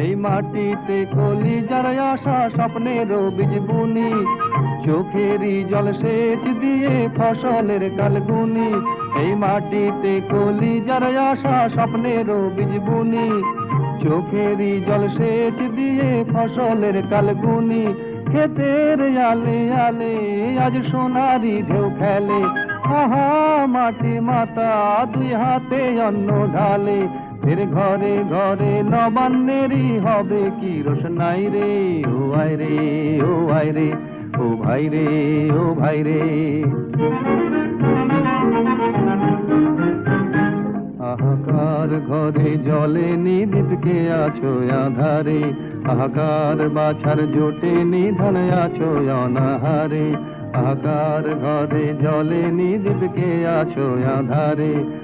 এই মাটিতে কলিজার আশা স্বপ্নেরও বীজ বুনি, চোখেরই জল সেচ দিয়ে ফসলের কালগুনি। এই মাটিতে কলিজার আশা স্বপ্নেরও বীজ বুনি, চোখেরই জল সেচ দিয়ে ফসলের কালগুনি। ক্ষেতের আলে আলে আজ সোনারি ঢেউ খেলে, আহা মাটি মাতা দুই হাতে অন্ন ঢালে। ফের ঘরে ঘরে নবান্নেরই হবে কি রোশনাই রে, ও আয় রে, ও আয় রে, ও ভাই রে, ও ভাই রে। হাহাকার ঘরে জলে নিদীপকে আছো আধারে, হাহাকার বাছার জোটে নিধন আছো অনাহারে। হাহাকার ঘরে জলে নিদীপকে আছো আধারে,